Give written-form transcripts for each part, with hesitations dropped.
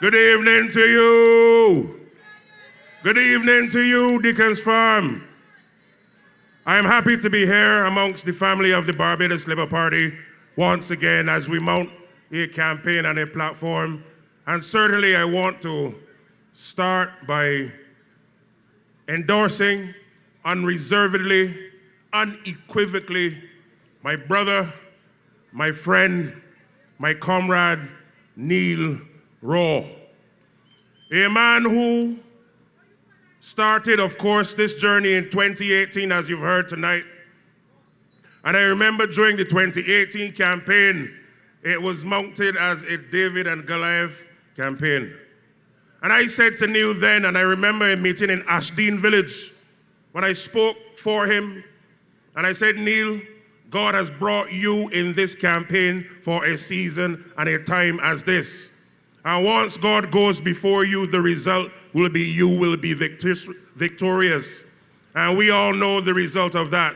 Good evening to you. Good evening to you, Deacon's Farm. I am happy to be here amongst the family of the Barbados Labour Party once again as we mount a campaign and a platform. And certainly I want to start by endorsing unreservedly, unequivocally, my brother, my friend, my comrade, Neil Rowe. A man who started, of course, this journey in 2018, as you've heard tonight. And I remember during the 2018 campaign, it was mounted as a David and Goliath campaign. And I said to Neil then, and I remember a meeting in Ashdeen Village, when I spoke for him, and I said, Neil, God has brought you in this campaign for a season and a time as this. And once God goes before you, the result will be you will be victorious. And we all know the result of that.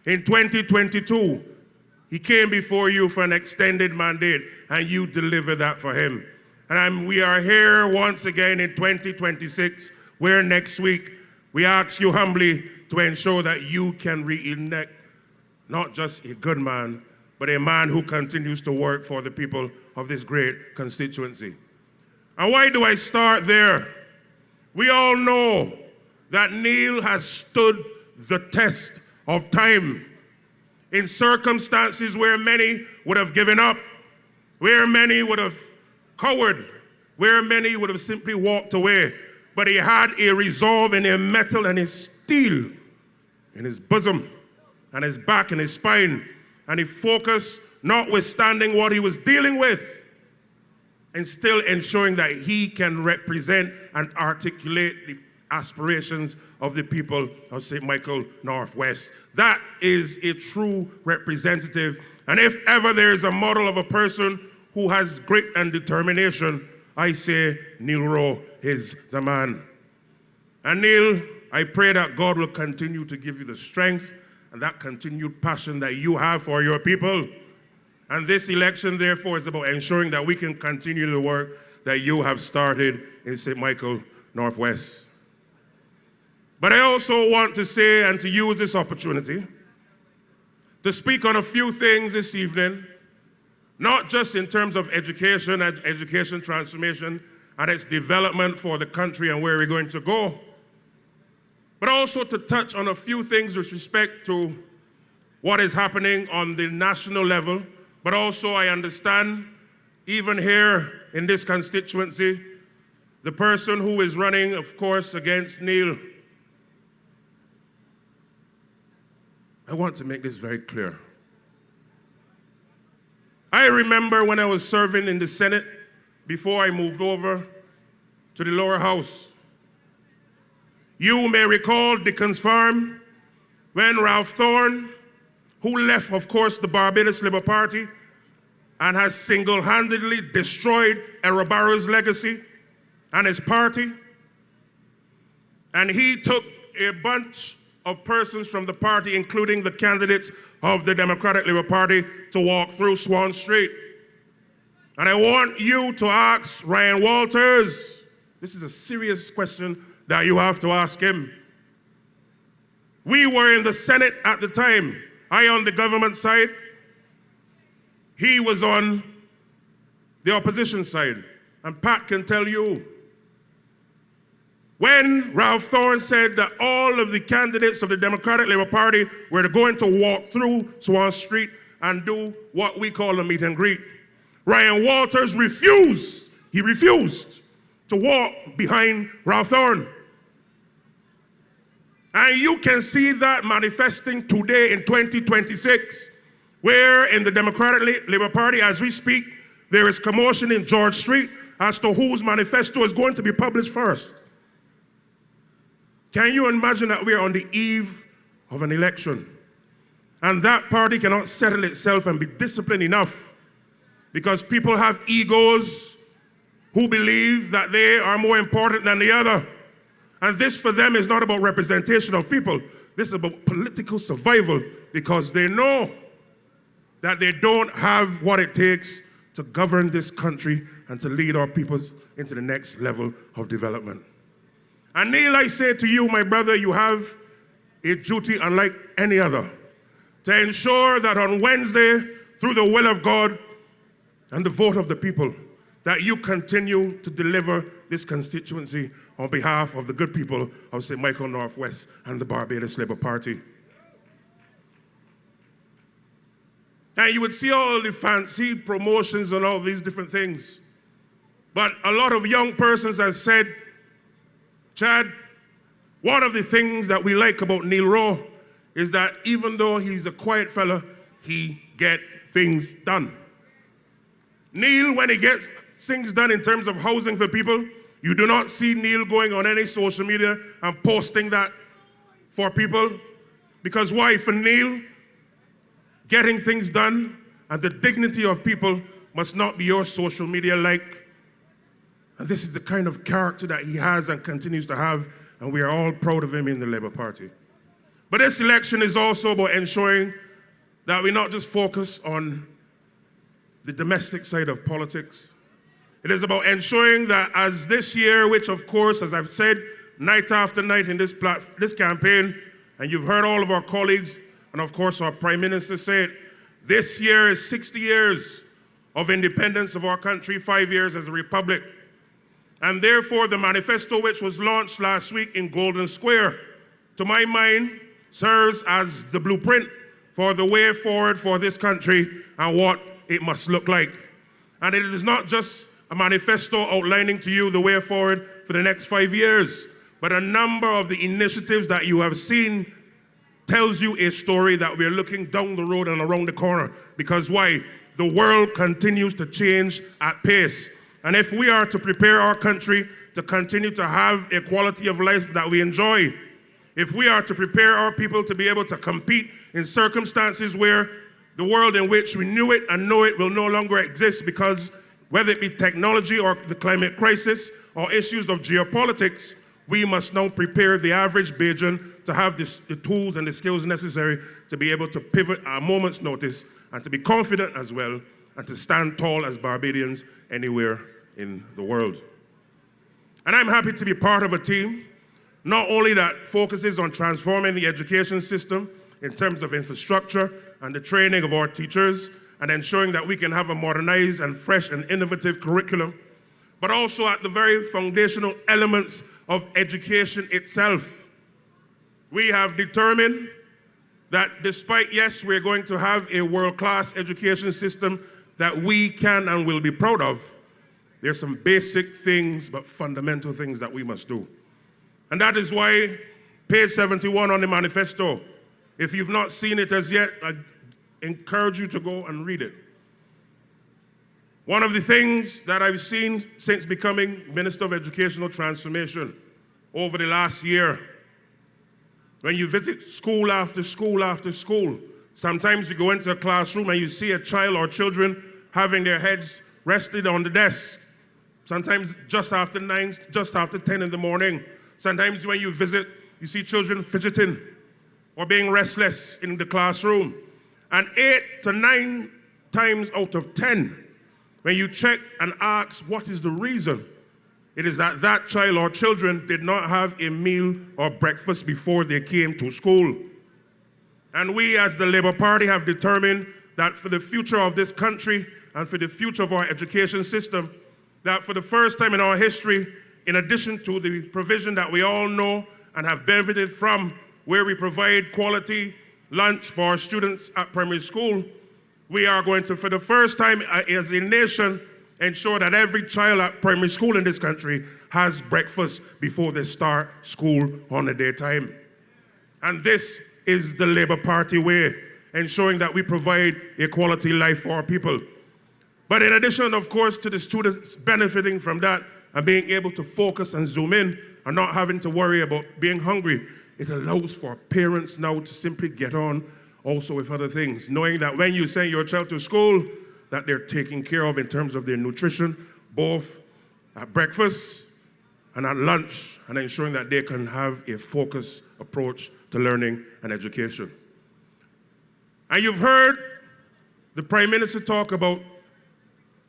In 2022, he came before you for an extended mandate, and you delivered that for him. And we are here once again in 2026, where next week we ask you humbly to ensure that you can re-elect not just a good man, but a man who continues to work for the people of this great constituency. And why do I start there? We all know that Neil has stood the test of time in circumstances where many would have given up, where many would have cowered, where many would have simply walked away. But he had a resolve and a metal and a steel in his bosom and his back and his spine. And he focused, notwithstanding what he was dealing with, and still ensuring that he can represent and articulate the aspirations of the people of St. Michael Northwest. That is a true representative. And if ever there is a model of a person who has grit and determination, I say Neil Rowe is the man. And Neil, I pray that God will continue to give you the strength and that continued passion that you have for your people. And this election, therefore, is about ensuring that we can continue the work that you have started in St. Michael Northwest. But I also want to say and to use this opportunity to speak on a few things this evening, not just in terms of education and education transformation and its development for the country and where we're going to go, but also to touch on a few things with respect to what is happening on the national level. But also I understand, even here in this constituency, the person who is running, of course, against Neil. I want to make this very clear. I remember when I was serving in the Senate before I moved over to the lower house. You may recall Deacon's Farm when Ralph Thorne, who left, of course, the Barbados Labour Party and has single-handedly destroyed Errol Barrow's legacy and his party. And he took a bunch of persons from the party, including the candidates of the Democratic Labour Party, to walk through Swan Street. And I want you to ask Ryan Walters, this is a serious question that you have to ask him. We were in the Senate at the time. I on the government side, he was on the opposition side. And Pat can tell you, when Ralph Thorne said that all of the candidates of the Democratic Labour Party were going to walk through Swan Street and do what we call a meet and greet, Ryan Walters refused. He refused to walk behind Ralph Thorne. And you can see that manifesting today in 2026, where in the Democratic Labour Party, as we speak, there is commotion in George Street as to whose manifesto is going to be published first. Can you imagine that we are on the eve of an election? And that party cannot settle itself and be disciplined enough because people have egos who believe that they are more important than the other. And this for them is not about representation of people. This is about political survival because they know that they don't have what it takes to govern this country and to lead our peoples into the next level of development. And Neil, I say to you, my brother, you have a duty unlike any other to ensure that on Wednesday, through the will of God and the vote of the people, that you continue to deliver this constituency on behalf of the good people of St. Michael Northwest and the Barbados Labour Party. And you would see all the fancy promotions and all these different things. But a lot of young persons have said, Chad, one of the things that we like about Neil Rowe is that even though he's a quiet fella, he get things done. Neil, when he gets things done in terms of housing for people, you do not see Neil going on any social media and posting that for people. Because why? For Neil, getting things done and the dignity of people must not be your social media like. And this is the kind of character that he has and continues to have, and we are all proud of him in the Labour Party. But this election is also about ensuring that we not just focus on the domestic side of politics. It is about ensuring that as this year, which of course, as I've said, night after night in this campaign, and you've heard all of our colleagues, and of course our Prime Minister say it, this year is 60 years of independence of our country, 5 years as a republic. And therefore, the manifesto which was launched last week in Golden Square, to my mind, serves as the blueprint for the way forward for this country and what it must look like. And it is not just a manifesto outlining to you the way forward for the next 5 years, but a number of the initiatives that you have seen tells you a story that we're looking down the road and around the corner. Because why? The world continues to change at pace. And if we are to prepare our country to continue to have a quality of life that we enjoy, if we are to prepare our people to be able to compete in circumstances where the world in which we knew it and know it will no longer exist, because whether it be technology or the climate crisis or issues of geopolitics, we must now prepare the average Bajan to have the tools and the skills necessary to be able to pivot at a moment's notice and to be confident as well and to stand tall as Barbadians anywhere in the world. And I'm happy to be part of a team, not only that focuses on transforming the education system in terms of infrastructure and the training of our teachers and ensuring that we can have a modernized and fresh and innovative curriculum, but also at the very foundational elements of education itself. We have determined that despite, yes, we're going to have a world-class education system that we can and will be proud of, there's some basic things, but fundamental things that we must do. And that is why page 71 on the manifesto, if you've not seen it as yet, I encourage you to go and read it. One of the things that I've seen since becoming Minister of Educational Transformation over the last year, when you visit school after school after school, sometimes you go into a classroom and you see a child or children having their heads rested on the desk. Sometimes just after 9, just after 10 in the morning. Sometimes when you visit, you see children fidgeting or being restless in the classroom. And 8 to 9 times out of 10, when you check and ask what is the reason, it is that that child or children did not have a meal or breakfast before they came to school. And we as the Labour Party have determined that for the future of this country and for the future of our education system, that for the first time in our history, in addition to the provision that we all know and have benefited from, where we provide quality lunch for our students at primary school, we are going to, for the first time as a nation, ensure that every child at primary school in this country has breakfast before they start school on the daytime. And this is the Labour Party way, ensuring that we provide a quality life for our people. But in addition, of course, to the students benefiting from that and being able to focus and zoom in and not having to worry about being hungry, it allows for parents now to simply get on also with other things, knowing that when you send your child to school, that they're taken care of in terms of their nutrition, both at breakfast and at lunch, and ensuring that they can have a focused approach to learning and education. And you've heard the Prime Minister talk about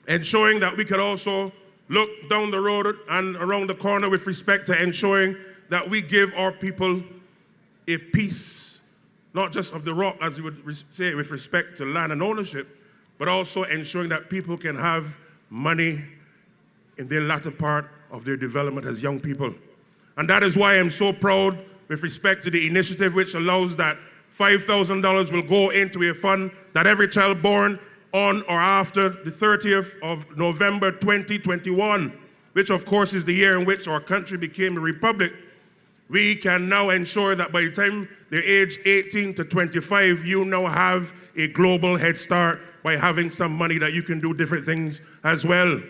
ensuring that we could also look down the road and around the corner with respect to ensuring that we give our people a piece, not just of the rock, as you would say, with respect to land and ownership, but also ensuring that people can have money in their latter part of their development as young people. And that is why I'm so proud with respect to the initiative which allows that $5,000 will go into a fund that every child born on or after the 30th of November 2021, which of course is the year in which our country became a republic, we can now ensure that by the time they're aged 18 to 25, you now have a global head start by having some money that you can do different things as well.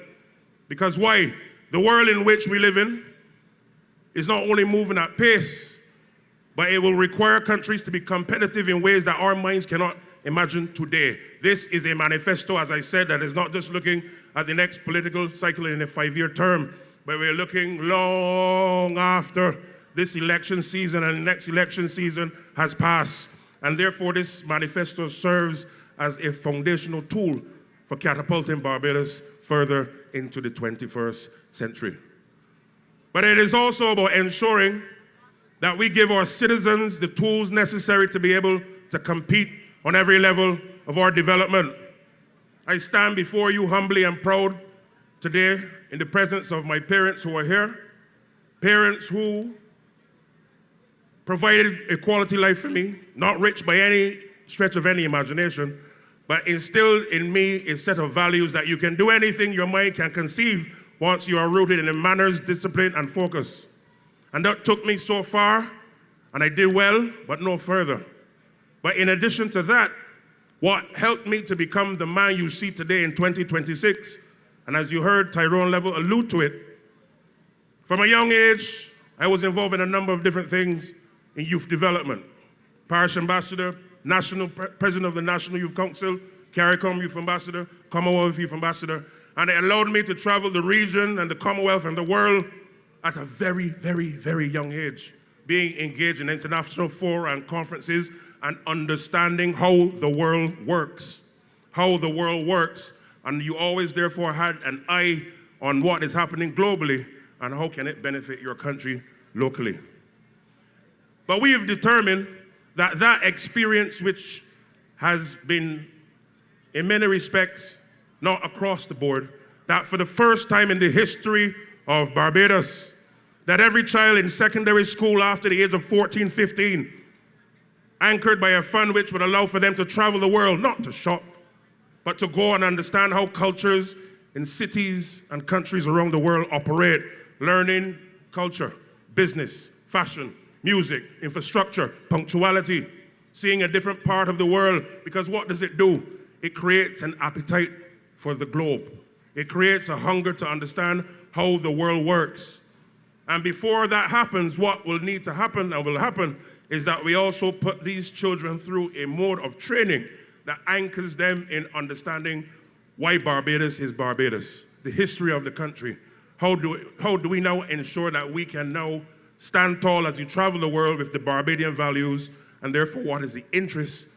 Because why? The world in which we live in is not only moving at pace, but it will require countries to be competitive in ways that our minds cannot imagine today. This is a manifesto, as I said, that is not just looking at the next political cycle in a 5-year term, but we're looking long after this election season and the next election season has passed. And therefore, this manifesto serves as a foundational tool for catapulting Barbados further into the 21st century. But it is also about ensuring that we give our citizens the tools necessary to be able to compete on every level of our development. I stand before you humbly and proud today in the presence of my parents who are here, parents who provided a quality life for me, not rich by any stretch of any imagination, but instilled in me a set of values that you can do anything your mind can conceive once you are rooted in manners, discipline, and focus. And that took me so far, and I did well, but no further. But in addition to that, what helped me to become the man you see today in 2026, and as you heard Tyrone Level allude to it, from a young age, I was involved in a number of different things in youth development. Parish ambassador, national president of the National Youth Council, CARICOM Youth Ambassador, Commonwealth Youth Ambassador, and it allowed me to travel the region and the Commonwealth and the world at a very, very, very young age, being engaged in international fora and conferences and understanding how the world works, and you always therefore had an eye on what is happening globally and how can it benefit your country locally. But we have determined that that experience, which has been in many respects not across the board, that for the first time in the history of Barbados, that every child in secondary school after the age of 14, 15, anchored by a fund which would allow for them to travel the world, not to shop, but to go and understand how cultures in cities and countries around the world operate, learning culture, business, fashion, music, infrastructure, punctuality, seeing a different part of the world, because what does it do? It creates an appetite for the globe. It creates a hunger to understand how the world works. And before that happens, what will need to happen and will happen is that we also put these children through a mode of training that anchors them in understanding why Barbados is Barbados, the history of the country. How do we now ensure that we can now stand tall as you travel the world with the Barbadian values, and therefore what is the interest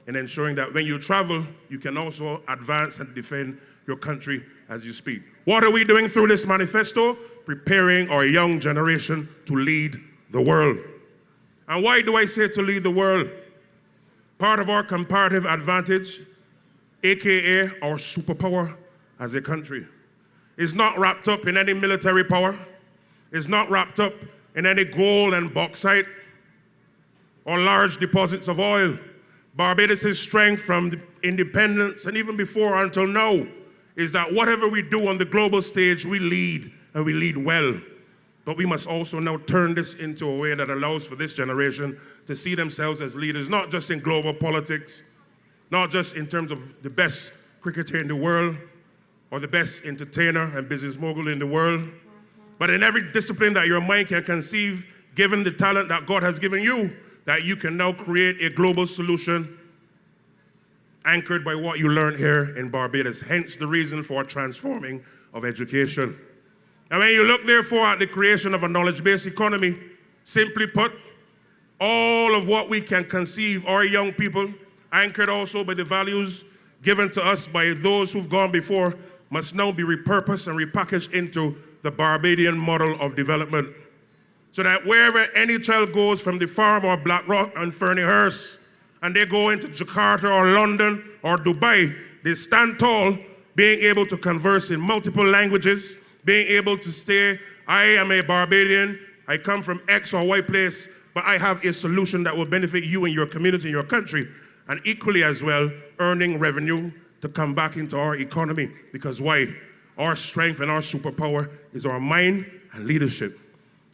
in ensuring that when you travel, you can also advance and defend your country as you speak. What are we doing through this manifesto? Preparing our young generation to lead the world. And why do I say to lead the world? Part of our comparative advantage, AKA our superpower as a country, is not wrapped up in any military power, is not wrapped up in any gold and bauxite or large deposits of oil. Barbados' strength from the independence and even before until now is that whatever we do on the global stage, we lead, and we lead well. But we must also now turn this into a way that allows for this generation to see themselves as leaders, not just in global politics, not just in terms of the best cricketer in the world or the best entertainer and business mogul in the world, but in every discipline that your mind can conceive, given the talent that God has given you, that you can now create a global solution anchored by what you learned here in Barbados. Hence the reason for transforming of education. And when you look therefore at the creation of a knowledge-based economy, simply put, all of what we can conceive, our young people, anchored also by the values given to us by those who've gone before, must now be repurposed and repackaged into the Barbadian model of development. So that wherever any child goes from the farm or Blackrock and Ferniehurst, and they go into Jakarta or London or Dubai, they stand tall, being able to converse in multiple languages, being able to say, I am a Barbadian, I come from X or Y place, but I have a solution that will benefit you and your community and your country, and equally as well, earning revenue to come back into our economy. Because why? Our strength and our superpower is our mind and leadership.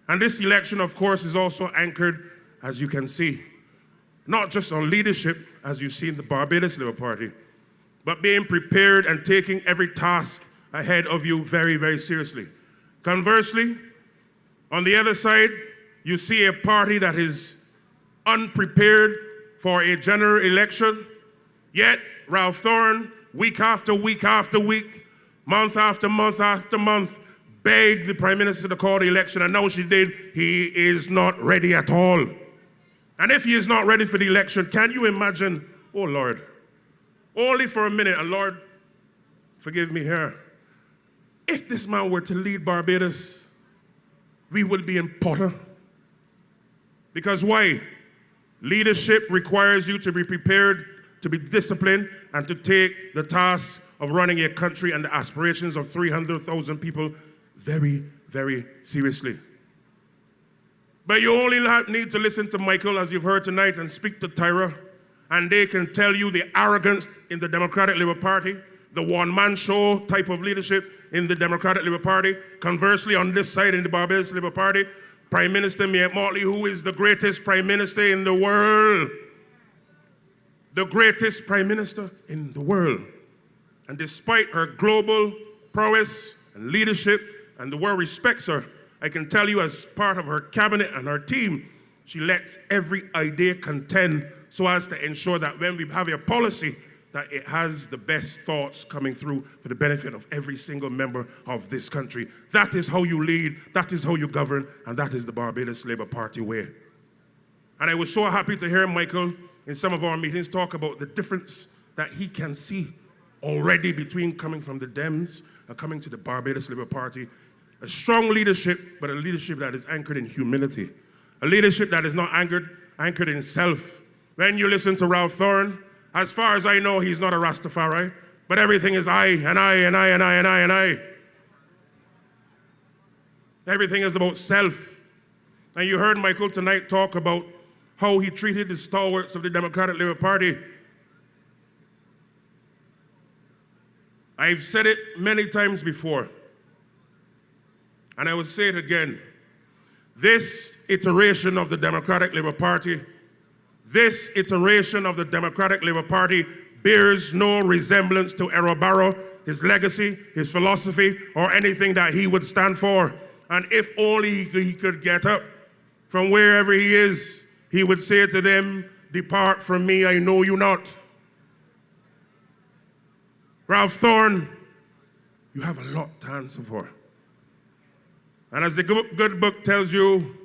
And this election, of course, is also anchored, as you can see, not just on leadership, as you see in the Barbados Labour Party, but being prepared and taking every task ahead of you very, very seriously. Conversely, on the other side, you see a party that is unprepared for a general election, yet Ralph Thorne, week after week after week, month after month after month, begged the Prime Minister to call the election, and now she did. He is not ready at all. And if he is not ready for the election, can you imagine, oh Lord, only for a minute, and Lord, forgive me here, if this man were to lead Barbados, we would be in Potter. Because why? Leadership requires you to be prepared, to be disciplined, and to take the task of running a country and the aspirations of 300,000 people very, very seriously. But you only need to listen to Michael, as you've heard tonight, and speak to Tyra, and they can tell you the arrogance in the Democratic Labour Party, the one-man show type of leadership in the Democratic Labour Party. Conversely, on this side in the Barbados Labour Party, Prime Minister Mia Motley, who is the greatest Prime Minister in the world. The greatest Prime Minister in the world. And despite her global prowess and leadership, and the world respects her, I can tell you as part of her cabinet and her team, she lets every idea contend so as to ensure that when we have a policy, that it has the best thoughts coming through for the benefit of every single member of this country. That is how you lead, that is how you govern, and that is the Barbados Labour Party way. And I was so happy to hear Michael in some of our meetings talk about the difference that he can see already between coming from the Dems and coming to the Barbados Labour Party. A strong leadership, but a leadership that is anchored in humility. A leadership that is not anchored in self. When you listen to Ralph Thorne, as far as I know, he's not a Rastafari, but everything is I, and I, and I, and I, and I, and I. Everything is about self. And you heard Michael tonight talk about how he treated the stalwarts of the Democratic Labour Party. I've said it many times before, and I will say it again. This iteration of the Democratic Labour Party, this iteration of the Democratic Labour Party bears no resemblance to Errol Barrow, his legacy, his philosophy, or anything that he would stand for. And if only he could get up from wherever he is, he would say to them, "Depart from me, I know you not." Ralph Thorne, you have a lot to answer for. And as the good book tells you,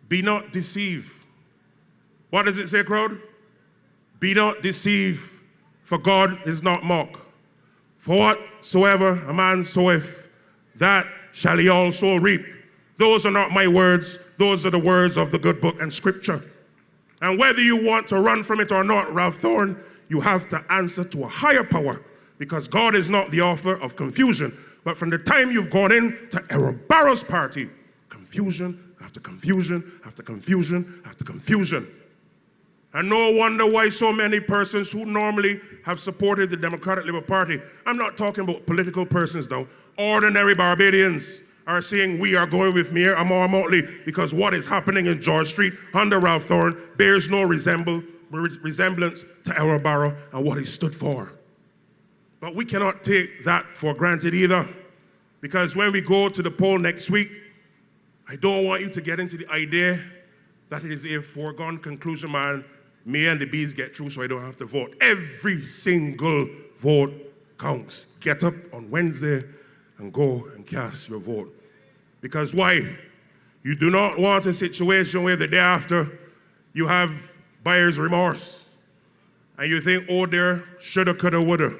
be not deceived. What does it say, crowd? Be not deceived, for God is not mocked. For whatsoever a man soweth, that shall he also reap. Those are not my words, those are the words of the good book and scripture. And whether you want to run from it or not, Ralph Thorne, you have to answer to a higher power, because God is not the author of confusion. But from the time you've gone in to Errol Barrow's party, confusion after confusion after confusion after confusion. And no wonder why so many persons who normally have supported the Democratic Labour Party, I'm not talking about political persons now, ordinary Barbadians are saying we are going with Mayor Amor Motley because what is happening in George Street under Ralph Thorne bears no resemblance to Errol Barrow and what he stood for. But we cannot take that for granted either, because when we go to the poll next week, I don't want you to get into the idea that it is a foregone conclusion, man. Me and the bees get through so I don't have to vote. Every single vote counts. Get up on Wednesday and go and cast your vote. Because why? You do not want a situation where the day after you have buyer's remorse and you think, oh dear, shoulda, coulda, woulda.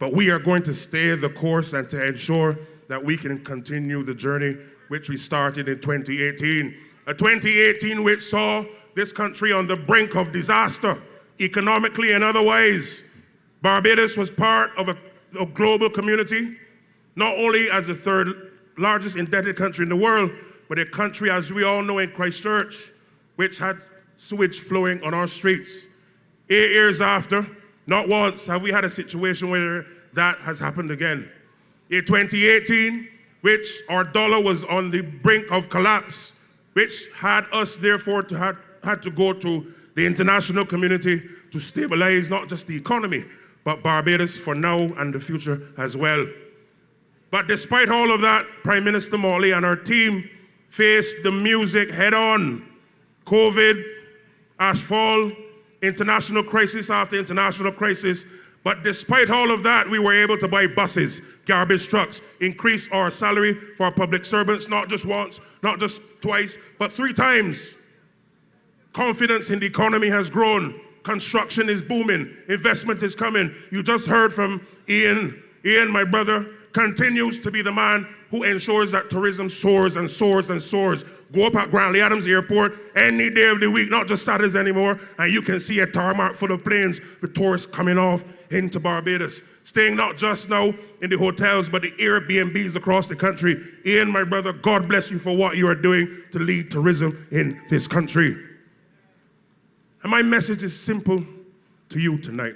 But we are going to stay the course and to ensure that we can continue the journey which we started in 2018. A 2018 which saw this country on the brink of disaster, economically and otherwise. Barbados was part of a global community, not only as the third largest indebted country in the world, but a country, as we all know, in Christchurch, which had sewage flowing on our streets. 8 years after, not once have we had a situation where that has happened again. In 2018, which our dollar was on the brink of collapse, which had us therefore had to go to the international community to stabilize not just the economy, but Barbados for now and the future as well. But despite all of that, Prime Minister Morley and our team faced the music head on. COVID, ashfall, international crisis after international crisis. But despite all of that, we were able to buy buses, garbage trucks, increase our salary for our public servants, not just once, not just twice, but 3 times. Confidence in the economy has grown. Construction is booming. Investment is coming. You just heard from Ian. Ian, my brother, continues to be the man who ensures that tourism soars and soars and soars. Go up at Grantley Adams Airport any day of the week, not just Saturdays anymore, and you can see a tarmac full of planes with tourists coming off into Barbados. Staying not just now in the hotels, but the Airbnbs across the country. Ian, my brother, God bless you for what you are doing to lead tourism in this country. And my message is simple to you tonight.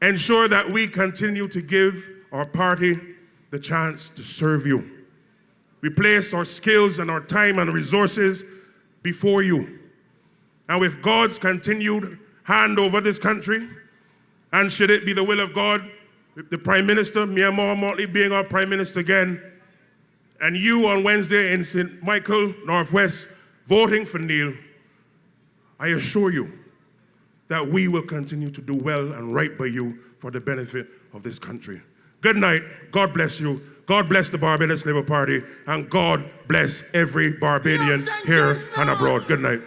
Ensure that we continue to give our party the chance to serve you. We place our skills and our time and resources before you. And with God's continued hand over this country, and should it be the will of God, with the Prime Minister, Mia Motley being our Prime Minister again, and you on Wednesday in St. Michael, Northwest, voting for Neil, I assure you that we will continue to do well and right by you for the benefit of this country. Good night. God bless you. God bless the Barbados Labour Party, and God bless every Barbadian here and abroad. Good night.